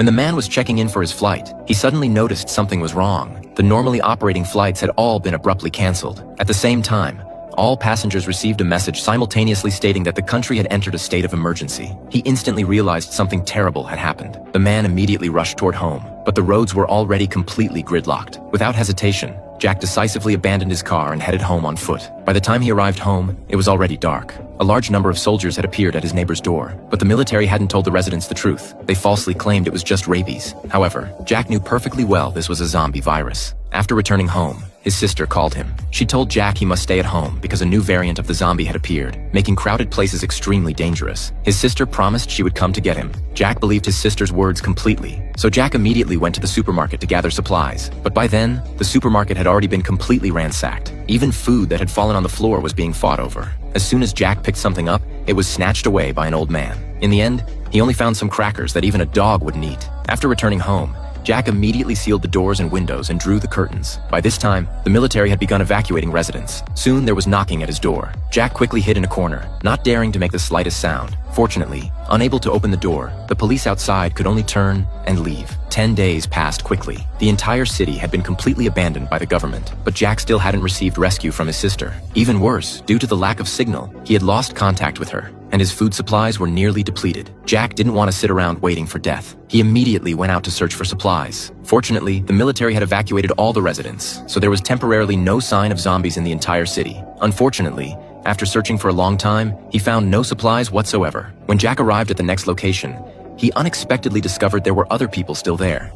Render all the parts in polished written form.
When the man was checking in for his flight, he suddenly noticed something was wrong. The normally operating flights had all been abruptly canceled. At the same time, all passengers received a message simultaneously stating that the country had entered a state of emergency. He instantly realized something terrible had happened. The man immediately rushed toward home, but the roads were already completely gridlocked. Without hesitation, Jack decisively abandoned his car and headed home on foot. By the time he arrived home, it was already dark. A large number of soldiers had appeared at his neighbor's door, but the military hadn't told the residents the truth. They falsely claimed it was just rabies. However, Jack knew perfectly well this was a zombie virus. After returning home, his sister called him. She told Jack he must stay at home because a new variant of the zombie had appeared, making crowded places extremely dangerous. His sister promised she would come to get him. Jack believed his sister's words completely, so Jack immediately went to the supermarket to gather supplies. But by then, the supermarket had already been completely ransacked. Even food that had fallen on the floor was being fought over. As soon as Jack picked something up, it was snatched away by an old man. In the end, he only found some crackers that even a dog wouldn't eat. After returning home, Jack immediately sealed the doors and windows and drew the curtains. By this time, the military had begun evacuating residents. Soon there was knocking at his door. Jack quickly hid in a corner, not daring to make the slightest sound. Fortunately, unable to open the door, the police outside could only turn and leave. 10 days passed quickly. The entire city had been completely abandoned by the government, but Jack still hadn't received rescue from his sister. Even worse, due to the lack of signal, he had lost contact with her, and his food supplies were nearly depleted. Jack didn't want to sit around waiting for death. He immediately went out to search for supplies. Fortunately, the military had evacuated all the residents, so there was temporarily no sign of zombies in the entire city. Unfortunately, after searching for a long time, he found no supplies whatsoever. When Jack arrived at the next location, he unexpectedly discovered there were other people still there.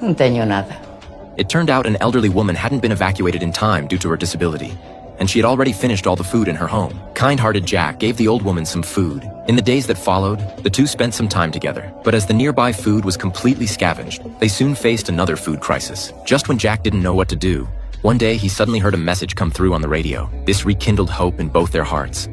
No tengo nada. It turned out an elderly woman hadn't been evacuated in time due to her disability, and she had already finished all the food in her home. Kind-hearted Jack gave the old woman some food. In the days that followed, the two spent some time together. But as the nearby food was completely scavenged, they soon faced another food crisis. Just when Jack didn't know what to do, one day he suddenly heard a message come through on the radio. This rekindled hope in both their hearts.